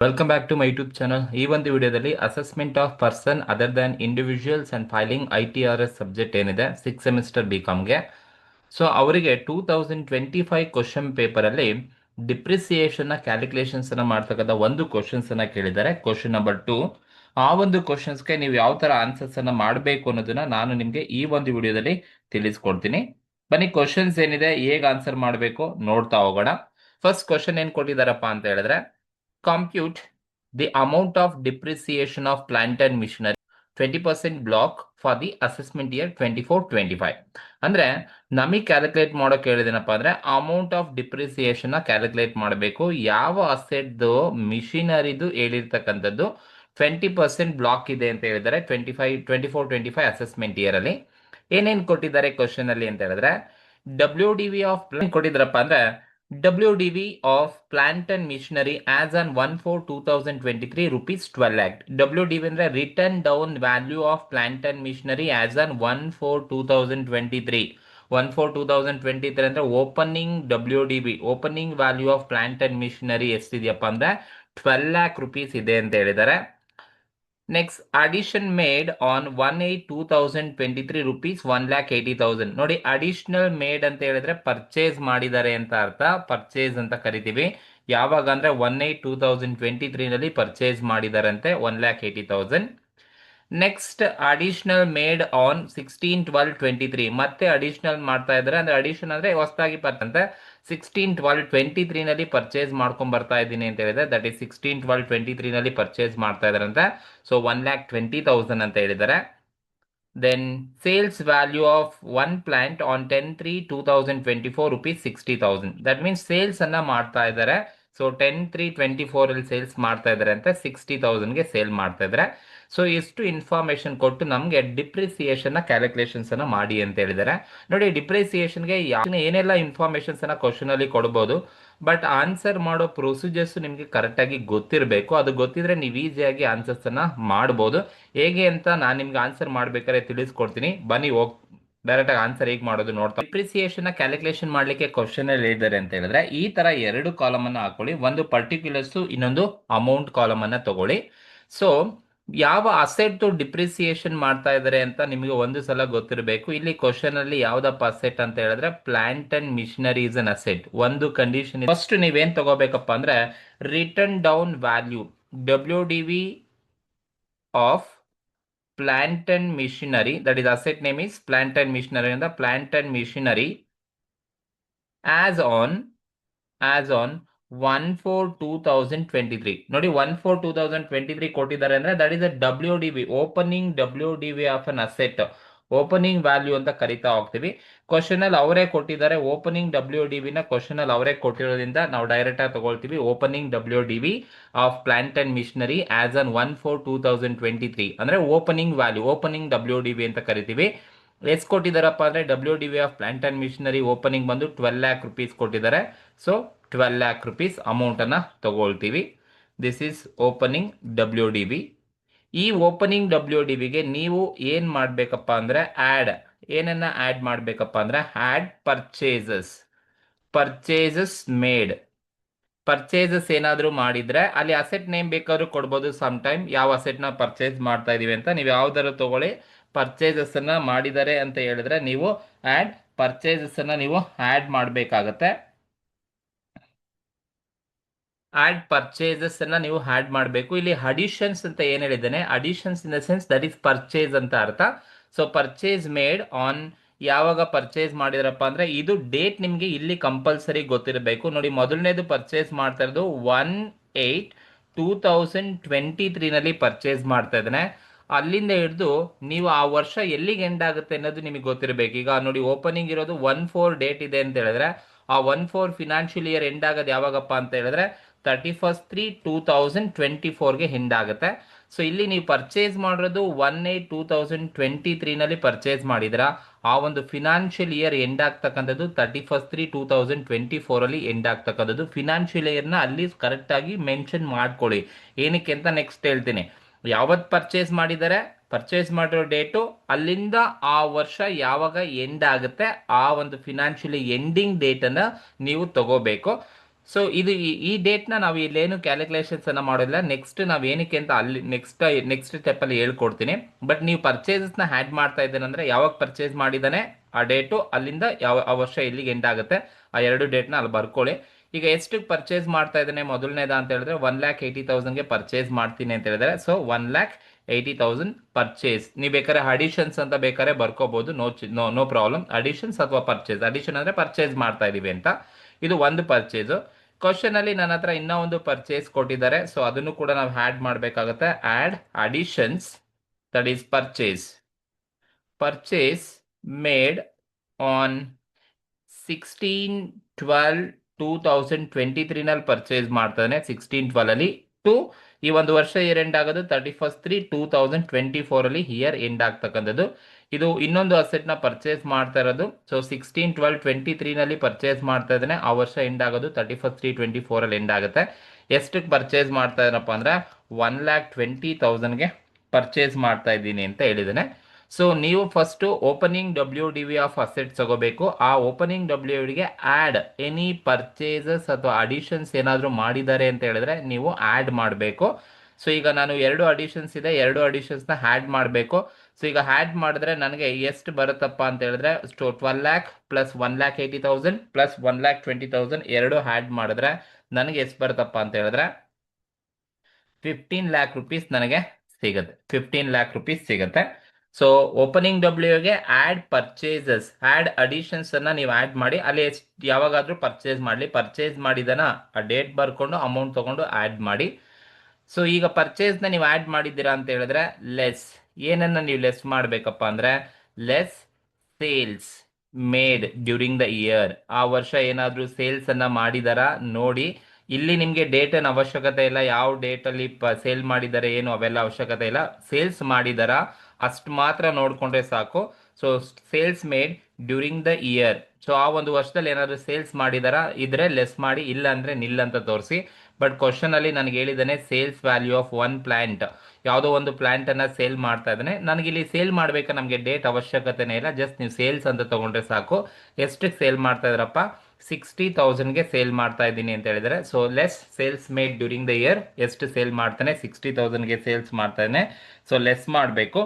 Welcome back to my YouTube channel. ಈ ಒಂದು ವಿಡಿಯೋದಲ್ಲಿ assessment of person other than individuals and filing ITRS subject ಏನಿದೆ 6 semester BComಗೆ, so ಅವರಿಗೆ 2025 question ಪೇಪರಲ್ಲಿ ಡಿಪ್ರಿಸಿಯೇಷನ್ನ calculations ಅನ್ನ ಮಾಡ್ತಕ್ಕಂಥ ಒಂದು ಕ್ವಶನ್ಸ್ ಅನ್ನ ಕೇಳಿದ್ದಾರೆ, ಕ್ವಶನ್ ನಂಬರ್ 2. ಆ ಒಂದು ಕ್ವಶನ್ಸ್ಗೆ ನೀವು ಯಾವ ತರ ಆನ್ಸರ್ಸ್ ಅನ್ನ ಮಾಡಬೇಕು ಅನ್ನೋದನ್ನ ನಾನು ನಿಮಗೆ ಈ ಒಂದು ವಿಡಿಯೋದಲ್ಲಿ ತಿಳಿಸ್ಕೊಡ್ತೀನಿ. ಬನ್ನಿ, ಕ್ವಶನ್ಸ್ ಏನಿದೆ ಹೇಗೆ ಆನ್ಸರ್ ಮಾಡಬೇಕು ನೋಡ್ತಾ ಹೋಗೋಣ. ಫಸ್ಟ್ ಕ್ವಶನ್ ಏನ್ ಕೊಟ್ಟಿದ್ದಾರಪ್ಪ ಅಂತ ಹೇಳಿದ್ರೆ, compute the amount of depreciation of plant and machinery 20% block for the assessment year 24-25. ಅಂದ್ರೆ ನಮಗೆ ಕ್ಯಾಲ್ಕುಲೇಟ್ ಮಾಡೋಕೆ ಹೇಳಿದೇನಪ್ಪ ಅಂದ್ರೆ ಅಮೌಂಟ್ ಆಫ್ ಡಿಪ್ರಿಸಿಯೇಷನ್ ಕ್ಯಾಲ್ಕುಲೇಟ್ ಮಾಡಬೇಕು. ಯಾವ ಅಸೆಟ್ದು ಮಿಷಿನರಿದು ಹೇಳಿರ್ತಕ್ಕಂಥದ್ದು 20% ಬ್ಲಾಕ್ ಇದೆ ಅಂತ ಹೇಳಿದ್ದಾರೆ 24-25 ಅಸೆಸ್ಮೆಂಟ್ ಇಯರ್ ಅಲ್ಲಿ. ಏನೇನು ಕೊಟ್ಟಿದ್ದಾರೆ ಕ್ವಶನ್ ಅಲ್ಲಿ ಅಂತ ಹೇಳಿದ್ರೆ, WDV ಆಫ್ ಕೊಟ್ಟಿದ್ರಪ್ಪ ಅಂದ್ರೆ WDV of plant and machinery as on 1/4/2023 rupees 12 lakh. WDV ಅಂದ್ರೆ written down value of plant and machinery as on 1/4/2023. 1/4/2023 ಅಂದ್ರೆ opening WDV opening value of plant and machinery ಎಷ್ಟಿದೆಯಪ್ಪ ಅಂದ್ರೆ 12 lakh rupees ಇದೆ ಅಂತ ಹೇಳಿದ್ದಾರೆ. Next addition made on 1/8/2023 rupees 1,80,000. ನೋಡಿ, additional made ಅಂತ ಹೇಳಿದ್ರೆ ಪರ್ಚೇಸ್ ಮಾಡಿದ್ದಾರೆ ಅಂತ ಅರ್ಥ, ಪರ್ಚೇಸ್ ಅಂತ ಕರಿತೀವಿ. ಯಾವಾಗ ಅಂದ್ರೆ 1/8/2023 ನಲ್ಲಿ ಪರ್ಚೇಸ್ ಮಾಡಿದಾರಂತೆ 1,80,000. ನೆಕ್ಸ್ಟ್ ಅಡಿಷನಲ್ ಮೇಡ್ ಆನ್ 16/12/23, ಮತ್ತೆ ಅಡಿಷನಲ್ ಮಾಡ್ತಾ ಇದ್ದಾರೆ. ಅಂದ್ರೆ ಅಡಿಷನ್ ಅಂದ್ರೆ ಹೊಸದಾಗಿ ಬರ್ತಂತೆ 16/12/23 ನಲ್ಲಿ ಪರ್ಚೇಸ್ ಮಾಡ್ಕೊಂಡ್ ಬರ್ತಾ ಇದ್ದೀನಿ ಅಂತ ಹೇಳಿದ್ರೆ, ದಟ್ ಈಸ್ 16/12/23 ನಲ್ಲಿ ಪರ್ಚೇಸ್ ಮಾಡ್ತಾ ಇದಾರೆ ಅಂತ. ಸೊ 1,20,000 ಅಂತ ಹೇಳಿದ್ದಾರೆ. Then sales value of one plant on 10/3/2024 rupees 60,000. That means sales ಅನ್ನ ಮಾಡ್ತಾ ಇದ್ದಾರೆ. ಸೊ 10/3/24 ಅಲ್ಲಿ ಸೇಲ್ಸ್ ಮಾಡ್ತಾ ಇದ್ದಾರೆ ಅಂತ 60,000ಗೆ ಸೇಲ್ ಮಾಡ್ತಾ ಇದ್ದಾರೆ. ಸೊ ಎಷ್ಟು ಇನ್ಫಾರ್ಮೇಶನ್ ಕೊಟ್ಟು ನಮಗೆ ಡಿಪ್ರಿಸಿಯೇಷನ್ ಕ್ಯಾಲ್ಕುಲೇಷನ್ಸ್ ಅನ್ನ ಮಾಡಿ ಅಂತ ಹೇಳಿದ್ದಾರೆ. ನೋಡಿ, ಡಿಪ್ರಿಸಿಯೇಷನ್ಗೆ ಏನೆಲ್ಲ ಇನ್ಫಾರ್ಮೇಶನ್ಸ್ ಅನ್ನ ಕ್ವಶನ್ ಅಲ್ಲಿ ಕೊಡಬಹುದು, ಬಟ್ ಆನ್ಸರ್ ಮಾಡೋ ಪ್ರೊಸೀಜರ್ಸ್ ನಿಮಗೆ ಕರೆಕ್ಟ್ ಆಗಿ ಗೊತ್ತಿರಬೇಕು. ಅದು ಗೊತ್ತಿದ್ರೆ ನೀವು ಈಸಿಯಾಗಿ ಆನ್ಸರ್ಸ್ ಅನ್ನ ಮಾಡಬಹುದು. ಹೇಗೆ ಅಂತ ನಾನು ನಿಮ್ಗೆ ಆನ್ಸರ್ ಮಾಡ್ಬೇಕಾದ್ರೆ ತಿಳಿಸ್ಕೊಡ್ತೀನಿ. ಬನ್ನಿ ಡೈರೆಕ್ಟ್ ಆಗಿ ಆನ್ಸರ್ ಹೇಗೆ ಮಾಡೋದು ನೋಡ್ತಾ. ಡಿಪ್ರಿಸಿಯೇಷನ್ ಕ್ಯಾಲ್ಕುಲೇಷನ್ ಮಾಡ್ಲಿಕ್ಕೆ ಕ್ವಶನ್ ಅಲ್ಲಿ ಹೇಳಿದ್ದಾರೆ ಅಂತ ಹೇಳಿದ್ರೆ, ಈ ತರ ಎರಡು ಕಾಲಮ್ ಅನ್ನ ಹಾಕೊಳ್ಳಿ, ಒಂದು ಪರ್ಟಿಕ್ಯುಲರ್ಸ್ ಇನ್ನೊಂದು ಅಮೌಂಟ್ ಕಾಲಮ್ ಅನ್ನ ತಗೊಳ್ಳಿ. ಸೊ ಯಾವ ಅಸೆಟ್ ಡಿಪ್ರಿಸಿಯೇಷನ್ ಮಾಡ್ತಾ ಇದ್ದಾರೆ ಅಂತ ನಿಮಗೆ ಒಂದು ಸಲ ಗೊತ್ತಿರಬೇಕು. ಇಲ್ಲಿ ಕ್ವಶನ್ ಅಲ್ಲಿ ಯಾವ್ದಪ್ಪ ಅಸೆಟ್ ಅಂತ ಹೇಳಿದ್ರೆ plant and missionary is an asset. ಒಂದು ಕಂಡೀಷನ್, ಫಸ್ಟ್ ನೀವೇನ್ ತಗೋಬೇಕಪ್ಪ ಅಂದ್ರೆ return down value WDV of plant and machinery, that is asset name is plant and machinery, and the plant and machinery as on 1/4/2023. ನೋಡಿ, 1/4/2023 ಕೊಟ್ಟಿದ್ದಾರೆ ಅಂದ್ರೆ that is a WDV opening WDV of an asset, opening value ಅಂತ ಕರಿತಾ ಹೋಗ್ತೀವಿ. Question ಅಲ್ಲಿ ಅವರೇ ಕೊಟ್ಟಿದ್ದಾರೆ opening WDV ನ, ಕ್ವಶನ್ ಅಲ್ಲಿ ಅವರೇ ಕೊಟ್ಟಿರೋದ್ರಿಂದ ನಾವು ಡೈರೆಕ್ಟ್ ಆಗಿ ತಗೊಳ್ತೀವಿ opening WDV of plant and missionary as on 1/4/2023 ಅಂದ್ರೆ ಓಪನಿಂಗ್ ವ್ಯಾಲ್ಯೂ, ಓಪನಿಂಗ್ WDV ಅಂತ ಕರಿತೀವಿ. ಎಷ್ಟು ಕೊಟ್ಟಿದ್ದಾರಪ್ಪ ಅಂದ್ರೆ WDV of plant and missionary opening ಬಂದು 12 lakh rupees ಕೊಟ್ಟಿದ್ದಾರೆ. ಸೊ 12 lakh rupees ಅಮೌಂಟ್ ಅನ್ನ ತಗೊಳ್ತೀವಿ. This is opening WDV. ಈ ಓಪನಿಂಗ್ WDVಗೆ ನೀವು ಏನ್ ಮಾಡ್ಬೇಕಪ್ಪ ಅಂದ್ರೆ ಏನನ್ನ ಆಡ್ ಮಾಡ್ಬೇಕಪ್ಪ ಅಂದ್ರೆ ಆಡ್ ಪರ್ಚೇಸಸ್ ಮೇಡ್. ಪರ್ಚೇಸಸ್ ಏನಾದರೂ ಮಾಡಿದ್ರೆ ಅಲ್ಲಿ ಅಸೆಟ್ ನೇಮ್ ಬೇಕಾದ್ರೂ ಕೊಡ್ಬೋದು. ಸಮ್ ಟೈಮ್ ಯಾವ ಅಸೆಟ್ ನ ಪರ್ಚೇಸ್ ಮಾಡ್ತಾ ಇದೀವಿ ಅಂತ ನೀವು ಯಾವ್ದಾದ್ರು ತಗೊಳ್ಳಿ. ಪರ್ಚೇಸಸ್ ಅನ್ನ ಮಾಡಿದ್ದಾರೆ ಅಂತ ಹೇಳಿದ್ರೆ ನೀವು ಪರ್ಚೇಸಸ್ ಅನ್ನ ನೀವು ಆಡ್ ಮಾಡಬೇಕಾಗತ್ತೆ. ಪರ್ಚೇಸಸ್ ಅನ್ನ ನೀವು ಆಡ್ ಮಾಡಬೇಕು. ಇಲ್ಲಿ ಅಡಿಷನ್ಸ್ ಅಂತ ಏನ್ ಹೇಳಿದ್ದೇನೆ, additions in the sense that is purchase ಅಂತ ಅರ್ಥ. ಸೊ ಪರ್ಚೇಸ್ ಮೇಡ್ ಆನ್, ಯಾವಾಗ ಪರ್ಚೇಸ್ ಮಾಡಿದ್ರಪ್ಪ ಅಂದ್ರೆ ಇದು ಡೇಟ್ ನಿಮ್ಗೆ ಇಲ್ಲಿ ಕಂಪಲ್ಸರಿ ಗೊತ್ತಿರಬೇಕು. ನೋಡಿ, ಮೊದಲನೇದು ಪರ್ಚೇಸ್ ಮಾಡ್ತಾ ಇರೋದು 1/8/2023 ನಲ್ಲಿ ಪರ್ಚೇಸ್ ಮಾಡ್ತಾ ಇದ್ದಾನೆ. ಅಲ್ಲಿಂದ ಹಿಡಿದು ನೀವು ಆ ವರ್ಷ ಎಲ್ಲಿಗೆ ಎಂಡ್ ಆಗುತ್ತೆ ಅನ್ನೋದು ನಿಮಗೆ ಗೊತ್ತಿರಬೇಕು. ಈಗ ನೋಡಿ, ಓಪನಿಂಗ್ ಇರೋದು 1/4 ಡೇಟ್ ಇದೆ ಅಂತ ಹೇಳಿದ್ರೆ ಆ 1/4 ಫಿನಾನ್ಷಿಯಲ್ ಇಯರ್ ಎಂಡ್ ಆಗೋದು ಯಾವಾಗಪ್ಪ ಅಂತ ಹೇಳಿದ್ರೆ 31/3/2024ಗೆ ಎಂಡ್ ಆಗುತ್ತೆ. ಸೊ ಇಲ್ಲಿ ನೀವು ಪರ್ಚೇಸ್ ಮಾಡಿರೋದು 1/8/2023 ನಲ್ಲಿ ಪರ್ಚೇಸ್ ಮಾಡಿದ್ರ, ಆ ಒಂದು ಫಿನಾನ್ಷಿಯಲ್ ಇಯರ್ ಎಂಡ್ ಆಗ್ತಕ್ಕಂಥದ್ದು 31/3/2024 ಅಲ್ಲಿ ಎಂಡ್ ಆಗ್ತಕ್ಕಂಥದ್ದು. ಫಿನಾನ್ಷಿಯಲ್ ಇಯರ್ನ ಅಲ್ಲಿ ಕರೆಕ್ಟ್ ಆಗಿ ಮೆನ್ಷನ್ ಮಾಡ್ಕೊಳ್ಳಿ. ಏನಕ್ಕೆ ಅಂತ ನೆಕ್ಸ್ಟ್ ಹೇಳ್ತೀನಿ. ಯಾವತ್ತು ಪರ್ಚೇಸ್ ಮಾಡಿದ್ದಾರೆ, ಪರ್ಚೇಸ್ ಮಾಡಿರೋ ಡೇಟು, ಅಲ್ಲಿಂದ ಆ ವರ್ಷ ಯಾವಾಗ ಎಂಡ್ ಆಗುತ್ತೆ ಆ ಒಂದು ಫಿನಾನ್ಷಿಯಲಿ ಎಂಡಿಂಗ್ ಡೇಟ್ ಅನ್ನ ನೀವು ತಗೋಬೇಕು. ಸೊ ಇದು ಈ ಡೇಟ್ನ ನಾವು ಇಲ್ಲೇನು ಕ್ಯಾಲ್ಕುಲೇಷನ್ಸ್ ಅನ್ನ ಮಾಡೋದಿಲ್ಲ. ನೆಕ್ಸ್ಟ್ ನಾವು ಏನಕ್ಕೆ ಅಂತ ಅಲ್ಲಿ ನೆಕ್ಸ್ಟ್ ಸ್ಟೆಪ್ ಅಲ್ಲಿ ಹೇಳ್ಕೊಡ್ತೀನಿ. ಬಟ್ ನೀವು ಪರ್ಚೇಸಸ್ನ ಹ್ಯಾಡ್ ಮಾಡ್ತಾ ಇದ್ದೇನೆ ಯಾವಾಗ ಪರ್ಚೇಸ್ ಮಾಡಿದಾನೆ ಆ ಡೇಟು ಅಲ್ಲಿಂದ ಆ ವರ್ಷ ಇಲ್ಲಿಗೆ ಎಂಡ್ ಆಗುತ್ತೆ, ಆ ಎರಡು ಡೇಟ್ನ ಅಲ್ಲಿ ಬರ್ಕೊಳ್ಳಿ. ಈಗ ಎಷ್ಟಕ್ಕೆ ಪರ್ಚೇಸ್ ಮಾಡ್ತಾ ಇದ್ದಾನೆ ಮೊದಲನೇದ ಅಂತ ಹೇಳಿದ್ರೆ 1,80,000ಗೆ ಪರ್ಚೇಸ್ ಮಾಡ್ತೀನಿ ಅಂತ ಹೇಳಿದ್ರೆ, ಸೊ 1,80,000 ಪರ್ಚೇಸ್. ನೀವು ಬೇಕಾದ್ರೆ ಅಡಿಷನ್ಸ್ ಅಂತ ಬೇಕಾದ್ರೆ ಬರ್ಕೋಬಹುದು, ನೋ ಪ್ರಾಬ್ಲಮ್. ಅಡಿಷನ್ಸ್ ಅಥವಾ ಪರ್ಚೇಸ್, ಅಡಿಷನ್ ಅಂದ್ರೆ ಪರ್ಚೇಸ್ ಮಾಡ್ತಾ ಇದೀವಿ ಅಂತ, ಇದು ಒಂದು ಪರ್ಚೇಸ್. ಕ್ವಶನ್ ಅಲ್ಲಿ ನನ್ನ ಹತ್ರ ಇನ್ನೂ ಒಂದು ಪರ್ಚೇಸ್ ಕೊಟ್ಟಿದ್ದಾರೆ, ಸೊ ಅದನ್ನು ಕೂಡ ನಾವು ಆಡ್ ಮಾಡಬೇಕಾಗುತ್ತೆ. Add additions, that is purchase made on 16/12/2023 ನಲ್ಲಿ ಪರ್ಚೇಸ್ ಮಾಡ್ತಾನೆ. 16/12 ಅಲ್ಲಿ ಟು ಈ ಒಂದು ವರ್ಷ ಇಯರ್ ಎಂಡ್ ಆಗೋದು 31/3/2024 ಅಲ್ಲಿ ಇಯರ್ ಎಂಡ್ ಆಗ್ತಕ್ಕಂಥದ್ದು. ಇದು ಇನ್ನೊಂದು ಅಸೆಟ್ ನ ಪರ್ಚೇಸ್ ಮಾಡ್ತಾ ಇರೋದು. ಸೊ 16/12/23 ನಲ್ಲಿ ಪರ್ಚೇಸ್ ಮಾಡ್ತಾ ಇದ್ದಾನೆ, ಆ ವರ್ಷ ಎಂಡ್ ಆಗೋದು 31/3/24 ಅಲ್ಲಿ ಎಂಡ್ ಆಗುತ್ತೆ. ಎಷ್ಟಕ್ಕೆ ಪರ್ಚೇಸ್ ಮಾಡ್ತಾ ಇದ್ದಾನಪ್ಪ ಅಂದ್ರೆ 1,20,000ಗೆ ಪರ್ಚೇಸ್ ಮಾಡ್ತಾ ಇದ್ದೀನಿ ಅಂತ ಹೇಳಿದ್ದಾನೆ. ಸೊ ನೀವು first opening WDV of assets ತಗೋಬೇಕು. ಆ ಓಪನಿಂಗ್ WDVಗೆ ಆಡ್ ಎನಿ ಪರ್ಚೇಸಸ್ ಅಥವಾ ಅಡಿಷನ್ಸ್ ಏನಾದರೂ ಮಾಡಿದ್ದಾರೆ ಅಂತ ಹೇಳಿದ್ರೆ ನೀವು ಆಡ್ ಮಾಡಬೇಕು. ಸೊ ಈಗ ನಾನು ಎರಡು ಅಡಿಷನ್ಸ್ ಇದೆ, ಎರಡು ಅಡಿಷನ್ಸ್ನ ಆ್ಯಡ್ ಮಾಡಬೇಕು. ಸೊ ಈಗ ಆ್ಯಡ್ ಮಾಡಿದ್ರೆ ನನಗೆ ಎಷ್ಟು ಬರುತ್ತಪ್ಪ ಅಂತ ಹೇಳಿದ್ರೆ 12 lakh ಪ್ಲಸ್ 1,80,000 ಪ್ಲಸ್ 1,20,000 ಎರಡು ಆ್ಯಡ್ ಮಾಡಿದ್ರೆ ನನಗೆ ಎಷ್ಟು ಬರುತ್ತಪ್ಪ ಅಂತ ಹೇಳಿದ್ರೆ 15 lakh rupees ನನಗೆ ಸಿಗುತ್ತೆ. 15 lakh rupees ಸಿಗುತ್ತೆ. ಸೊ ಓಪನಿಂಗ್ WDVಗೆ ಆಡ್ ಪರ್ಚೇಸಸ್, ಆಡ್ ಅಡಿಷನ್ಸ್ ಅನ್ನ ನೀವು ಆಡ್ ಮಾಡಿ, ಅಲ್ಲಿ ಯಾವಾಗಾದ್ರೂ ಪರ್ಚೇಸ್ ಮಾಡಲಿ, ಪರ್ಚೇಸ್ ಮಾಡಿದನ ಆ ಡೇಟ್ ಬರ್ಕೊಂಡು ಅಮೌಂಟ್ ತಗೊಂಡು ಆಡ್ ಮಾಡಿ. ಸೊ ಈಗ ಪರ್ಚೇಸ್ನ ನೀವು ಆಡ್ ಮಾಡಿದ್ದೀರಾ ಅಂತ ಹೇಳಿದ್ರೆ ಲೆಸ್, ಏನನ್ನ ನೀವು ಲೆಸ್ ಮಾಡಬೇಕಪ್ಪ ಅಂದ್ರೆ less sales made during the year. ಆ ವರ್ಷ ಏನಾದರೂ ಸೇಲ್ಸ್ ಅನ್ನ ಮಾಡಿದಾರಾ ನೋಡಿ. ಇಲ್ಲಿ ನಿಮಗೆ ಡೇಟ್ ಅನ್ನ ಅವಶ್ಯಕತೆ ಇಲ್ಲ, ಯಾವ ಡೇಟ್ ಅಲ್ಲಿ ಸೇಲ್ ಮಾಡಿದ್ದಾರೆ ಏನು ಅವೆಲ್ಲ ಅವಶ್ಯಕತೆ ಇಲ್ಲ. ಸೇಲ್ಸ್ ಮಾಡಿದಾರಾ ಅಷ್ಟು ಮಾತ್ರ ನೋಡ್ಕೊಂಡ್ರೆ ಸಾಕು. So sales made during the year, so ಆ ಒಂದು ವರ್ಷದಲ್ಲಿ ಏನಾದರೂ ಸೇಲ್ಸ್ ಮಾಡಿದಾರಾ ಇದ್ರೆ ಲೆಸ್ ಮಾಡಿ, ಇಲ್ಲ ಅಂದ್ರೆ ನಿಲ್ ಅಂತ ತೋರಿಸಿ. ಬಟ್ ಕ್ವಶನ್ ಅಲ್ಲಿ ನನಗೆ ಹೇಳಿದ್ದಾನೆ sales value of one plant, ಯಾವುದೋ ಒಂದು ಪ್ಲಾಂಟ್ ಅನ್ನ ಸೇಲ್ ಮಾಡ್ತಾ ಇದ್ದಾನೆ. ನನಗೆ ಇಲ್ಲಿ ಸೇಲ್ ಮಾಡ್ಬೇಕಾ, ನಮಗೆ ಡೇಟ್ ಅವಶ್ಯಕತೆನೇ ಇಲ್ಲ, ಜಸ್ಟ್ ನೀವು ಸೇಲ್ಸ್ ಅಂತ ತಗೊಂಡ್ರೆ ಸಾಕು. ಎಷ್ಟಕ್ಕೆ ಸೇಲ್ ಮಾಡ್ತಾ ಇದ್ರಪ್ಪ 60,000ಗೆ ಸೇಲ್ ಮಾಡ್ತಾ ಇದ್ದೀನಿ ಅಂತ ಹೇಳಿದರೆ, so less sales made during the year. ಎಷ್ಟು ಸೇಲ್ ಮಾಡ್ತಾನೆ 60,000ಗೆ ಸೇಲ್ಸ್ ಮಾಡ್ತಾನೆ, ಸೊ ಲೆಸ್ ಮಾಡಬೇಕು.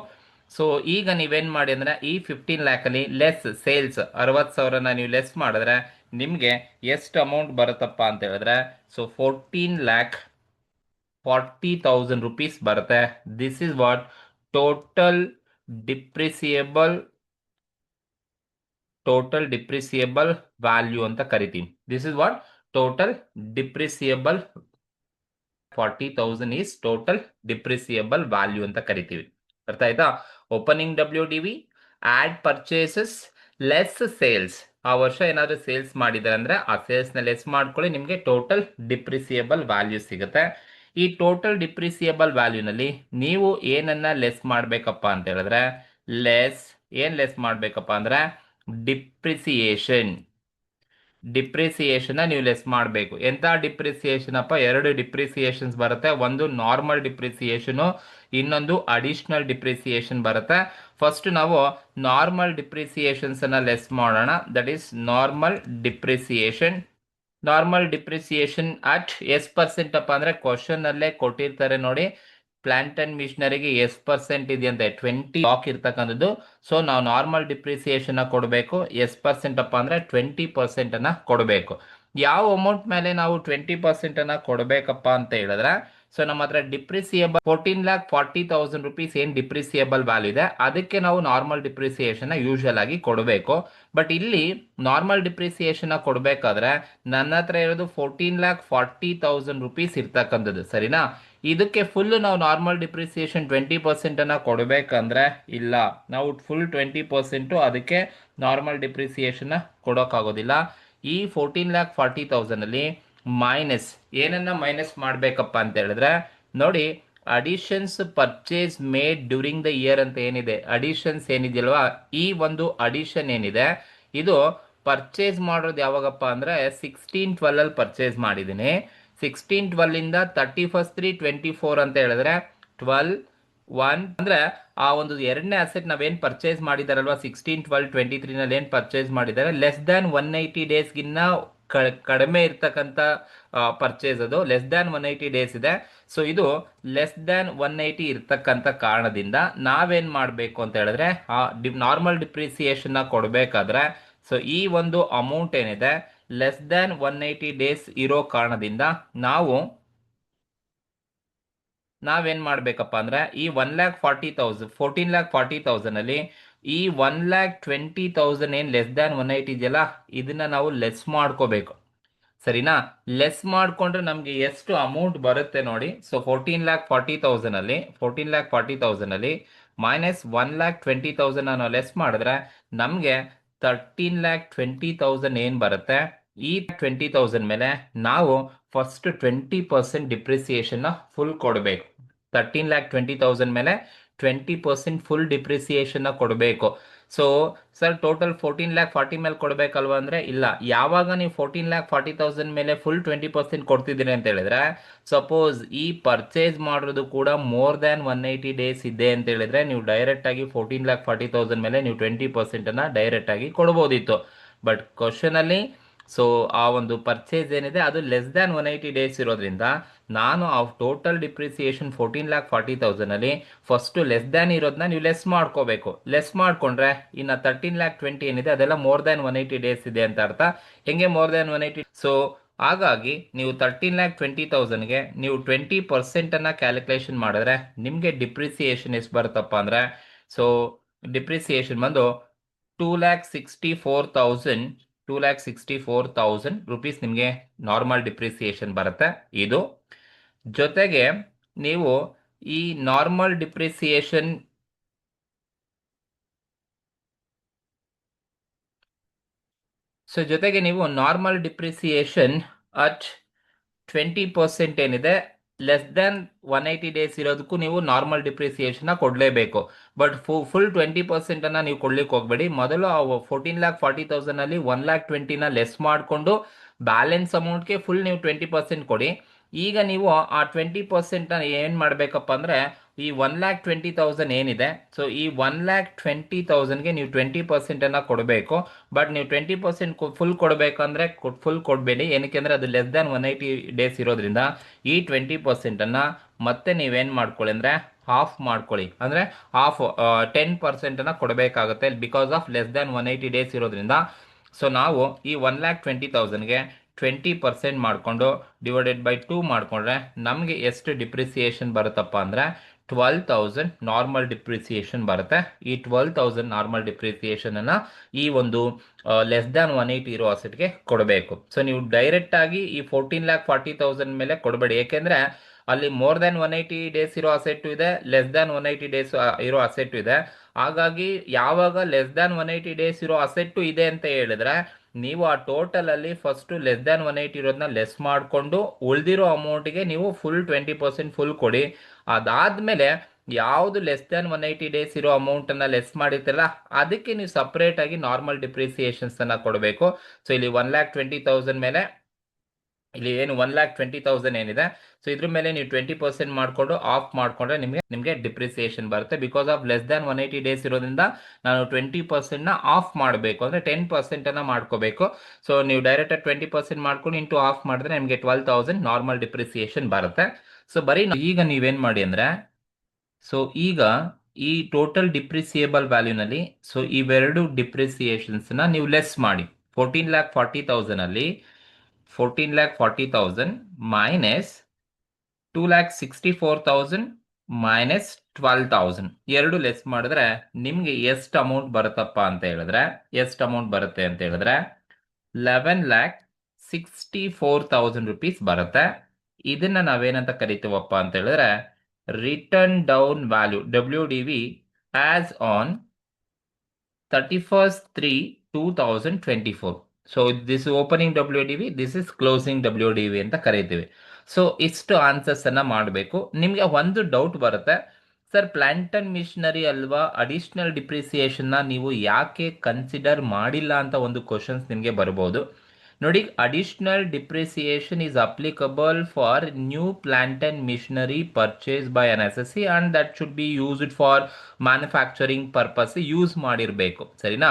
ಸೊ ಈಗ ನೀವೇನ್ ಮಾಡಿ ಅಂದ್ರೆ ಈ 15 lakh ಅಲ್ಲಿ ಲೆಸ್ ಸೇಲ್ಸ್ 60,000ನ ನೀವು ಲೆಸ್ ಮಾಡಿದ್ರೆ ನಿಮಗೆ ಎಷ್ಟು ಅಮೌಂಟ್ ಬರುತ್ತಪ್ಪ ಅಂತ ಹೇಳಿದ್ರೆ ಸೊ 14,40,000 rupees ಬರುತ್ತೆ. This is what total depreciable value ಅಂತ ಕರಿತೀವಿ. This is what total depreciable 40,000 is total depreciable value ಅಂತ ಕರಿತೀವಿ. ಅರ್ಥ ಆಯ್ತಾ? Opening WDV, add purchases, less sales. ಆ ವರ್ಷ ಏನಾದರೂ ಸೇಲ್ಸ್ ಮಾಡಿದ್ದಾರೆ ಅಂದ್ರೆ ಆ ಸೇಲ್ಸ್ನ ಲೆಸ್ ಮಾಡ್ಕೊಳ್ಳಿ, ನಿಮಗೆ ಟೋಟಲ್ ಡಿಪ್ರಿಸಿಯೇಬಲ್ ವ್ಯಾಲ್ಯೂ ಸಿಗುತ್ತೆ. ಈ ಟೋಟಲ್ ಡಿಪ್ರಿಸಿಯೇಬಲ್ ವ್ಯಾಲ್ಯೂನಲ್ಲಿ ನೀವು ಏನನ್ನ ಲೆಸ್ ಮಾಡಬೇಕಪ್ಪ ಅಂತ ಹೇಳಿದ್ರೆ ಏನ್ ಲೆಸ್ ಮಾಡಬೇಕಪ್ಪ ಅಂದ್ರೆ ಡಿಪ್ರಿಸಿಯೇಷನ್ ನೀವು ಲೆಸ್ ಮಾಡಬೇಕು. ಎಂತ ಡಿಪ್ರಿಸಿಯೇಷನ್ ಅಪ್ಪ? ಎರಡು ಡಿಪ್ರಿಸಿಯೇಷನ್ಸ್ ಬರುತ್ತೆ, ಒಂದು ನಾರ್ಮಲ್ ಡಿಪ್ರಿಸಿಯೇಷನ್, ಇನ್ನೊಂದು ಅಡಿಷನಲ್ ಡಿಪ್ರಿಸಿಯೇಷನ್ ಬರುತ್ತೆ. ಫಸ್ಟ್ ನಾವು ನಾರ್ಮಲ್ ಡಿಪ್ರಿಸಿಯೇಷನ್ಸ್ ಅನ್ನ ಲೆಸ್ ಮಾಡೋಣ. That is normal depreciation at S percent ಅಪ್ಪ ಅಂದ್ರೆ ಕ್ವಶನ್ ಅಲ್ಲೇ ಕೊಟ್ಟಿರ್ತಾರೆ ನೋಡಿ, ಪ್ಲಾಂಟ್ ಅಂಡ್ ಮಿಷನರಿಗೆ ಎಸ್ ಪರ್ಸೆಂಟ್ ಇದೆಯಂತೆ 20 ಲಾಕ್ ಇರ್ತಕ್ಕಂಥದ್ದು. ಸೊ ನಾವು ನಾರ್ಮಲ್ ಡಿಪ್ರಿಸಿಯೇಷನ್ ಕೊಡಬೇಕು, ಎಸ್ ಪರ್ಸೆಂಟ್ ಅಪ್ಪ ಅಂದ್ರೆ 20% ಅನ್ನ ಕೊಡಬೇಕು. ಯಾವ ಅಮೌಂಟ್ ಮೇಲೆ ನಾವು 20% ಅನ್ನ ಕೊಡಬೇಕಪ್ಪ ಅಂತ ಹೇಳಿದ್ರೆ ಸೊ ನಮ್ಮ ಹತ್ರ ಡಿಪ್ರಿಸಿಯೇಬಲ್ 14,40,000 rupees ಏನ್ ಡಿಪ್ರಿಸಿಯೇಬಲ್ ವ್ಯಾಲ್ಯೂ ಇದೆ ಅದಕ್ಕೆ ನಾವು ನಾರ್ಮಲ್ ಡಿಪ್ರಿಸಿಯೇಷನ್ ಯೂಶುವಲ್ ಆಗಿ ಕೊಡಬೇಕು. ಬಟ್ ಇಲ್ಲಿ ನಾರ್ಮಲ್ ಡಿಪ್ರಿಸಿಯೇಷನ್ ಕೊಡಬೇಕಾದ್ರೆ ನನ್ನ ಹತ್ರ ಇರೋದು 14,40,000 rupees ಇರ್ತಕ್ಕಂಥದ್ದು, ಸರಿನಾ? ಇದಕ್ಕೆ ಫುಲ್ ನಾವು ನಾರ್ಮಲ್ ಡಿಪ್ರಿಸಿಯೇಷನ್ 20% ಅನ್ನ ಕೊಡಬೇಕಂದ್ರೆ ಇಲ್ಲ, ನಾವು ಫುಲ್ 20% ಅದಕ್ಕೆ ನಾರ್ಮಲ್ ಡಿಪ್ರಿಸಿಯೇಷನ್ ಕೊಡೋಕ್ಕಾಗೋದಿಲ್ಲ. ಈ 14,40,000 ಅಲ್ಲಿ ಮೈನಸ್ ಏನನ್ನ ಮೈನಸ್ ಮಾಡಬೇಕಪ್ಪ ಅಂತ ಹೇಳಿದ್ರೆ ನೋಡಿ, additions purchase made during the year ಅಂತ ಏನಿದೆ, ಅಡಿಷನ್ಸ್ ಏನಿದೆಯಲ್ವಾ, ಈ ಒಂದು ಅಡಿಷನ್ ಏನಿದೆ ಇದು ಪರ್ಚೇಸ್ ಮಾಡೋದು ಯಾವಾಗಪ್ಪ ಅಂದ್ರೆ 16/12 ಅಲ್ಲಿ ಪರ್ಚೇಸ್ ಮಾಡಿದ್ದೀನಿ. 16/12 ಇಂದ 31/3/24 ಅಂತ ಹೇಳಿದ್ರೆ 12/1 ಅಂದ್ರೆ ಆ ಒಂದು ಎರಡನೇ ಅಸೆಟ್ ನಾವೇನ್ ಪರ್ಚೇಸ್ ಮಾಡಿದಾರಲ್ವಾ 16/12/23 ನಲ್ಲಿ ಏನ್ ಪರ್ಚೇಸ್ ಮಾಡಿದ್ದಾರೆ ಲೆಸ್ ದ್ಯಾನ್ 180 ಡೇಸ್ಗಿನ್ನ ಕಡಿಮೆ ಇರ್ತಕ್ಕಂಥ ಪರ್ಚೇಸ್, ಅದು ಲೆಸ್ ದ್ಯಾನ್ 180 ಡೇಸ್ ಇದೆ. ಸೊ ಇದು ಲೆಸ್ ದ್ಯಾನ್ 180 ಇರ್ತಕ್ಕಂಥ ಕಾರಣದಿಂದ ನಾವೇನ್ ಮಾಡಬೇಕು ಅಂತ ಹೇಳಿದ್ರೆ ನಾರ್ಮಲ್ ಡಿಪ್ರಿಸಿಯೇಷನ್ ಕೊಡಬೇಕಾದ್ರೆ, ಸೊ ಈ ಒಂದು ಅಮೌಂಟ್ ಏನಿದೆ ಲೆಸ್ ದ್ಯಾನ್ 180 ಡೇಸ್ ಇರೋ ಕಾರಣದಿಂದ ನಾವೇನ್ ಮಾಡ್ಬೇಕಪ್ಪ ಅಂದ್ರೆ ಈ 1,40,000 14,40,000 ಅಲ್ಲಿ ಈ 1,20,000 ಏನ್ ಲೆಸ್ ದ್ಯಾನ್ 180 ಇದೆಯಲ್ಲ, ಇದನ್ನ ನಾವು ಲೆಸ್ ಮಾಡ್ಕೋಬೇಕು. ಸರಿನಾ? ಲೆಸ್ ಮಾಡ್ಕೊಂಡ್ರೆ ನಮ್ಗೆ ಎಷ್ಟು ಅಮೌಂಟ್ ಬರುತ್ತೆ ನೋಡಿ. ಸೊ 14,40,000 ಅಲ್ಲಿ ಮೈನಸ್ 1,20,000 ನಾವು ಲೆಸ್ ಮಾಡಿದ್ರೆ ನಮ್ಗೆ 13,20,000 ಏನ್ ಬರುತ್ತೆ. ಈ 20,000 ಮೇಲೆ ನಾವು ಫಸ್ಟ್ 20% ಡಿಪ್ರಿಸಿಯೇಷನ್ ಫುಲ್ ಕೊಡಬೇಕು. 13,20,000 ಮೇಲೆ 20% ಫುಲ್ ಡಿಪ್ರಿಸಿಯೇಷನ್ ಕೊಡಬೇಕು. ಸೊ ಸರ್ ಟೋಟಲ್ 14,40,000 ಮೇಲೆ ಕೊಡಬೇಕಲ್ವಾ ಅಂದ್ರೆ ಇಲ್ಲ. ಯಾವಾಗ ನೀವು 14,40,000 ಮೇಲೆ ಫುಲ್ 20% ಕೊಡ್ತಿದ್ದೀರಿ ಅಂತ ಹೇಳಿದ್ರೆ, ಸಪೋಸ್ ಈ ಪರ್ಚೇಸ್ ಮಾಡೋದು ಕೂಡ ಮೋರ್ ದ್ಯಾನ್ 180 ಡೇಸ್ ಇದೆ ಅಂತ ಹೇಳಿದ್ರೆ ನೀವು ಡೈರೆಕ್ಟ್ ಆಗಿ 14,40,000 ಮೇಲೆ ನೀವು 20% ಡೈರೆಕ್ಟ್ ಆಗಿ ಕೊಡ್ಬೋದಿತ್ತು. ಬಟ್ ಕ್ವಶನ್ ಅಲ್ಲಿ ಸೊ ಆ ಒಂದು ಪರ್ಚೇಸ್ ಏನಿದೆ ಅದು ಲೆಸ್ ದ್ಯಾನ್ 180 ಡೇಸ್ ಇರೋದ್ರಿಂದ ನಾನು ಆ ಟೋಟಲ್ ಡಿಪ್ರಿಸಿಯೇಷನ್ 14,40,000 ಅಲ್ಲಿ ಫಸ್ಟ್ ಲೆಸ್ ದ್ಯಾನ್ ಇರೋದನ್ನ ನೀವು ಲೆಸ್ ಮಾಡ್ಕೋಬೇಕು. ಲೆಸ್ ಮಾಡ್ಕೊಂಡ್ರೆ ಇನ್ನು 13,20,000 ಏನಿದೆ ಅದೆಲ್ಲ ಮೋರ್ ದ್ಯಾನ್ 180 ಡೇಸ್ ಇದೆ ಅಂತ ಅರ್ಥ. ಹೆಂಗೆ ಮೋರ್ ದ್ಯಾನ್ 180? ಸೊ ಹಾಗಾಗಿ ನೀವು 13,20,000ಗೆ ನೀವು 20% ಕ್ಯಾಲ್ಕುಲೇಷನ್ ಮಾಡಿದ್ರೆ ನಿಮಗೆ ಡಿಪ್ರಿಸಿಯೇಷನ್ ಎಷ್ಟು ಬರುತ್ತಪ್ಪ ಅಂದ್ರೆ, ಸೊ ಡಿಪ್ರಿಸಿಯೇಷನ್ ಬಂದು 2,64,000 ರುಪೀಸ್ ನಿಮಗೆ ನಾರ್ಮಲ್ ಡಿಪ್ರಿಸಿಯೇಷನ್ ಬರುತ್ತೆ. ಇದು ಜೊತೆಗೆ ನೀವು ಈ ನಾರ್ಮಲ್ ಡಿಪ್ರಿಸಿಯೇಷನ್ ಜೊತೆಗೆ ನೀವು ನಾರ್ಮಲ್ ಡಿಪ್ರಿಸಿಯೇಷನ್ ಅಟ್ 20% ಏನಿದೆ ಲೆಸ್ ದ್ಯಾನ್ 180 ಡೇಸ್ ಇರೋದಕ್ಕೂ ನೀವು ನಾರ್ಮಲ್ ಡಿಪ್ರಿಸಿಯೇಷನ್ ಕೊಡಲೇಬೇಕು. ಬಟ್ ಫುಲ್ 20% ನೀವು ಕೊಡ್ಲಿಕ್ಕೆ ಹೋಗ್ಬೇಡಿ. ಮೊದಲು 14,40,000 ಅಲ್ಲಿ 1,20,000 ಲೆಸ್ ಮಾಡಿಕೊಂಡು ಬ್ಯಾಲೆನ್ಸ್ ಅಮೌಂಟ್ಗೆ ಫುಲ್ ನೀವು 20% ಕೊಡಿ. ಈಗ ನೀವು ಆ 20% ಏನು ಮಾಡಬೇಕಪ್ಪ ಅಂದರೆ ಈ 1,20,000 ಏನಿದೆ, ಸೊ ಈ 1,20,000ಗೆ ನೀವು 20% ಕೊಡಬೇಕು. ಬಟ್ ನೀವು 20% ಫುಲ್ ಕೊಡಬೇಕಂದ್ರೆ ಫುಲ್ ಕೊಡಬೇಡಿ. ಏನಕ್ಕೆ ಅಂದರೆ ಅದು ಲೆಸ್ ದ್ಯಾನ್ 180 ಡೇಸ್ ಇರೋದ್ರಿಂದ ಈ 20% ಮತ್ತೆ ನೀವೇನು ಮಾಡ್ಕೊಳ್ಳಿ ಅಂದರೆ ಹಾಫ್ ಮಾಡ್ಕೊಳ್ಳಿ. ಅಂದರೆ ಹಾಫ್ 10% ಕೊಡಬೇಕಾಗುತ್ತೆ because of less than 180 days ಇರೋದ್ರಿಂದ. ಸೊ ನಾವು ಈ 1,20,000ಗೆ 20% ಮಾಡಿಕೊಂಡು ಡಿವೈಡೆಡ್ ಬೈ 2 ಮಾಡಿಕೊಂಡ್ರೆ ನಮಗೆ ಎಷ್ಟು ಡಿಪ್ರಿಸಿಯೇಷನ್ ಬರುತ್ತಪ್ಪ ಅಂದರೆ 12,000 ನಾರ್ಮಲ್ ಡಿಪ್ರಿಸಿಯೇಷನ್ ಬರುತ್ತೆ. ಈ 12,000 ನಾರ್ಮಲ್ ಡಿಪ್ರಿಸಿಯೇಷನ್ ಅನ್ನ ಈ ಒಂದು ಲೆಸ್ ದ್ಯಾನ್ 180 ಇರೋ ಅಸೆಟ್ಗೆ ಕೊಡಬೇಕು. ಸೊ ನೀವು ಡೈರೆಕ್ಟ್ ಆಗಿ ಈ 14,40,000 ಮೇಲೆ ಕೊಡಬೇಡಿ. ಏಕೆಂದ್ರೆ ಅಲ್ಲಿ ಮೋರ್ ದ್ಯಾನ್ 180 ಡೇಸ್ ಇರೋ ಅಸೆಟ್ ಇದೆ, ಲೆಸ್ ದ್ಯಾನ್ 180 ಡೇಸ್ ಇರೋ ಅಸೆಟ್ ಇದೆ. ಹಾಗಾಗಿ ಯಾವಾಗ ಲೆಸ್ ದ್ಯಾನ್ 180 ಡೇಸ್ ಇರೋ ಅಸೆಟ್ ಇದೆ ಅಂತ ಹೇಳಿದ್ರೆ ನೀವು ಆ ಟೋಟಲ್ ಅಲ್ಲಿ ಫಸ್ಟ್ ಲೆಸ್ ದ್ಯಾನ್ 180 ಇರೋದನ್ನ ಲೆಸ್ ಮಾಡಿಕೊಂಡು ಉಳಿದಿರೋ ಅಮೌಂಟ್ಗೆ ನೀವು ಫುಲ್ 20% ಫುಲ್ ಕೊಡಿ. ಅದಾದ್ಮೇಲೆ ಯಾವುದು ಲೆಸ್ ದ್ಯಾನ್ 180 ಡೇಸ್ ಇರೋ ಅಮೌಂಟ್ ಅನ್ನ ಲೆಸ್ ಮಾಡಿರ್ತಿರಲ್ಲ ಅದಕ್ಕೆ ನೀವು ಸಪರೇಟ್ ಆಗಿ ನಾರ್ಮಲ್ ಡಿಪ್ರಿಸಿಯೇಷನ್ಸ್ ಅನ್ನ ಕೊಡಬೇಕು. ಸೊ ಇಲ್ಲಿ 1,20,000 ಮೇಲೆ ಇಲ್ಲಿ ಏನು 1,20,000 ಏನಿದೆ, ಸೊ ಇದ್ರ ಮೇಲೆ ನೀವು 20% ಮಾಡಿಕೊಂಡು ಆಫ್ ಮಾಡಿಕೊಂಡ್ರೆ ನಿಮಗೆ ಡಿಪ್ರಿಸಿಯೇಷನ್ ಬರುತ್ತೆ. Because of less than 180 days ಇರೋದ್ರಿಂದ ನಾನು 20% ಆಫ್ ಮಾಡಬೇಕು, ಅಂದರೆ 10% ಮಾಡ್ಕೋಬೇಕು. ಸೊ ನೀವು ಡೈರೆಕ್ಟ್ 20% ಮಾಡ್ಕೊಂಡು ಇಂಟು ಆಫ್ ಮಾಡಿದ್ರೆ ನಿಮಗೆ 12,000 ನಾರ್ಮಲ್ ಡಿಪ್ರಿಸಿಯೇಷನ್ ಬರುತ್ತೆ. ಸೊ ಬರೀ ಈಗ ನೀವೇನು ಮಾಡಿ ಅಂದರೆ, ಸೊ ಈಗ ಈ ಟೋಟಲ್ ಡಿಪ್ರಿಸಿಯೇಬಲ್ ವ್ಯಾಲ್ಯೂನಲ್ಲಿ ಸೊ ಇವೆರಡು ಡಿಪ್ರಿಸಿಯೇಷನ್ಸ್ನ ನೀವು ಲೆಸ್ ಮಾಡಿ. 14,40,000 ಅಲ್ಲಿ 14,40,000 ಮೈನಸ್ 2,64,000 ಮೈನಸ್ 12,000 ಎರಡು ಲೆಸ್ ಮಾಡಿದ್ರೆ ನಿಮ್ಗೆ ಎಷ್ಟು ಅಮೌಂಟ್ ಬರುತ್ತಪ್ಪ ಅಂತ ಹೇಳಿದ್ರೆ 11,64,000 ರುಪೀಸ್ ಬರುತ್ತೆ. ಇದನ್ನ ನಾವೇನಂತ ಕರಿತೀವಪ್ಪ ಅಂತ ಹೇಳಿದ್ರೆ return down value WDV as on 31/3/2024. So this opening WDV, this is closing WDV ಅಂತ ಕರಿತೀವಿ. ಸೊ ಇಷ್ಟು ಆನ್ಸರ್ಸ್ ಅನ್ನ ಮಾಡಬೇಕು. ನಿಮಗೆ ಒಂದು ಡೌಟ್ ಬರುತ್ತೆ, ಸರ್ ಪ್ಲಾಂಟ್ ಅಂಡ್ ಮಿಷನರಿ ಅಲ್ವಾ, ಅಡಿಷನಲ್ ಡಿಪ್ರಿಸಿಯೇಷನ್ನ ನೀವು ಯಾಕೆ ಕನ್ಸಿಡರ್ ಮಾಡಿಲ್ಲ ಅಂತ ಒಂದು ಕ್ವಶನ್ಸ್ ನಿಮಗೆ ಬರ್ಬೋದು. ನೋಡಿ, additional depreciation is applicable for new plant and machinery purchase by an SSC and that should be used for manufacturing purpose use ಮಾಡಿರಬೇಕು, ಸರಿನಾ.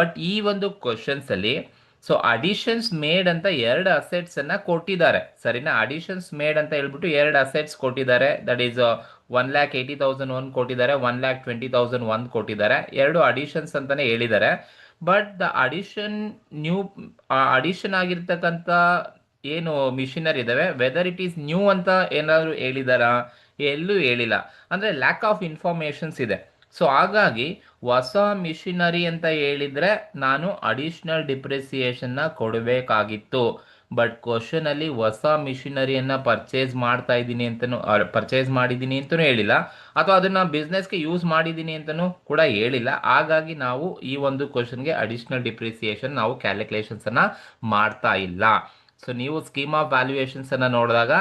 ಬಟ್ ಈ ಒಂದು ಕ್ವಶನ್ಸ್ ಅಲ್ಲಿ ಸೊ ಅಡಿಷನ್ಸ್ ಮೇಡ್ ಅಂತ ಎರಡು ಅಸೆಟ್ಸ್ ಅನ್ನ ಕೊಟ್ಟಿದ್ದಾರೆ, ಸರಿನಾ? ಅಡಿಷನ್ಸ್ ಮೇಡ್ ಅಂತ ಹೇಳ್ಬಿಟ್ಟು ಎರಡು ಅಸೆಟ್ಸ್ ಕೊಟ್ಟಿದ್ದಾರೆ. ದಟ್ ಈಸ್ 1,80,000 ಒಂದು ಕೊಟ್ಟಿದ್ದಾರೆ, 1,20,000 ಒಂದು ಕೊಟ್ಟಿದ್ದಾರೆ. ಎರಡು ಅಡಿಷನ್ಸ್ ಅಂತಾನೆ ಹೇಳಿದ್ದಾರೆ. But the addition new addition ಆಗಿರ್ತಕ್ಕಂಥ ಏನು ಮಿಷಿನರಿ ಇದಾವೆ, ವೆದರ್ ಇಟ್ ಈಸ್ ನ್ಯೂ ಅಂತ ಏನಾದ್ರು ಹೇಳಿದಾರಾ? ಎಲ್ಲೂ ಹೇಳಿಲ್ಲ. ಅಂದ್ರೆ ಲ್ಯಾಕ್ ಆಫ್ ಇನ್ಫಾರ್ಮೇಶನ್ಸ್ ಇದೆ. ಸೊ ಹಾಗಾಗಿ ಹೊಸ ಮಿಷಿನರಿ ಅಂತ ಹೇಳಿದ್ರೆ ನಾನು ಅಡಿಷನಲ್ ಡಿಪ್ರಿಸಿಯೇಷನ್ ನ ಕೊಡಬೇಕಾಗಿತ್ತು. ಬಟ್ ಕ್ವಶನ್ ಅಲ್ಲಿ ಹೊಸ ಮಿಷಿನರಿಯನ್ನ ಪರ್ಚೇಸ್ ಮಾಡಿದ್ದೀನಿ ಅಂತನೂ ಹೇಳಿಲ್ಲ, ಅಥವಾ ಅದನ್ನ ಬಿಸ್ನೆಸ್ಗೆ ಯೂಸ್ ಮಾಡಿದ್ದೀನಿ ಅಂತನೂ ಕೂಡ ಹೇಳಿಲ್ಲ. ಹಾಗಾಗಿ ನಾವು ಈ ಒಂದು ಕ್ವಶನ್ಗೆ ಅಡಿಷನಲ್ ಡಿಪ್ರಿಸಿಯೇಷನ್ ನಾವು ಕ್ಯಾಲ್ಕುಲೇಷನ್ಸ್ ಅನ್ನ ಮಾಡ್ತಾ ಇಲ್ಲ. ಸೊ ನೀವು ಸ್ಕೀಮ್ ಆಫ್ ವ್ಯಾಲ್ಯೂಯೇಷನ್ಸ್ ಅನ್ನ ನೋಡಿದಾಗ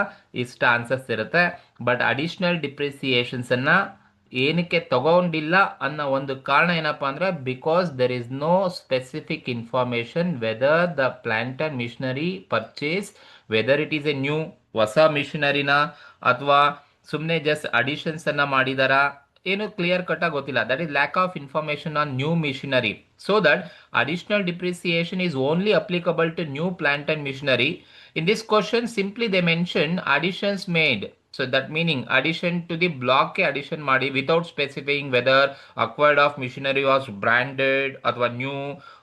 ಇಷ್ಟ ಆನ್ಸರ್ಸ್ ಇರುತ್ತೆ. ಬಟ್ ಅಡಿಷನಲ್ ಡಿಪ್ರಿಸಿಯೇಷನ್ಸ್ ಅನ್ನ ಏನಕ್ಕೆ ತಗೊಂಡಿಲ್ಲ ಅನ್ನೋ ಒಂದು ಕಾರಣ ಏನಪ್ಪಾ ಅಂದ್ರೆ, because there is no specific information whether the plant and machinery purchase, whether it is a new ಹೊಸ ಮಿಷನರಿನ ಅಥವಾ ಸುಮ್ಮನೆ ಜಸ್ಟ್ ಅಡಿಷನ್ಸ್ ಅನ್ನ ಮಾಡಿದಾರಾ, ಏನು ಕ್ಲಿಯರ್ ಕಟ್ ಆಗಿ ಗೊತ್ತಿಲ್ಲ. That is lack of information on new machinery. So that additional depreciation is only applicable to new plant and machinery. In this question, simply they mention additions made. So that meaning addition to the block ke addition ಮಾಡಿ without specifying whether acquired of machinery was branded ಅಥವಾ new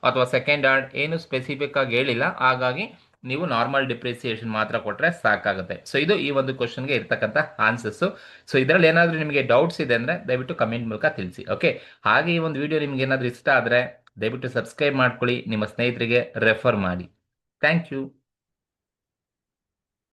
ಅಥವಾ second hand, ಏನು specific ಆಗಿ ಹೇಳಿಲ್ಲ. ಹಾಗಾಗಿ ನೀವು normal depreciation ಮಾತ್ರ ಕೊಟ್ರೆ ಸಾಕಾಗುತ್ತೆ. ಸೊ ಇದು ಈ ಒಂದು ಕ್ವಶನ್ಗೆ ಇರ್ತಕ್ಕಂಥ ಆನ್ಸರ್ಸ್. ಸೊ ಇದರಲ್ಲಿ ಏನಾದರೂ ನಿಮಗೆ ಡೌಟ್ಸ್ ಇದೆ ಅಂದ್ರೆ ದಯವಿಟ್ಟು ಕಮೆಂಟ್ ಮೂಲಕ ತಿಳಿಸಿ. ಓಕೆ, ಹಾಗೆ ಈ ಒಂದು ವಿಡಿಯೋ ನಿಮ್ಗೆ ಏನಾದರೂ ಇಷ್ಟ ಆದರೆ ದಯವಿಟ್ಟು ಸಬ್ಸ್ಕ್ರೈಬ್ ಮಾಡ್ಕೊಳ್ಳಿ, ನಿಮ್ಮ ಸ್ನೇಹಿತರಿಗೆ ರೆಫರ್ ಮಾಡಿ. Thank you.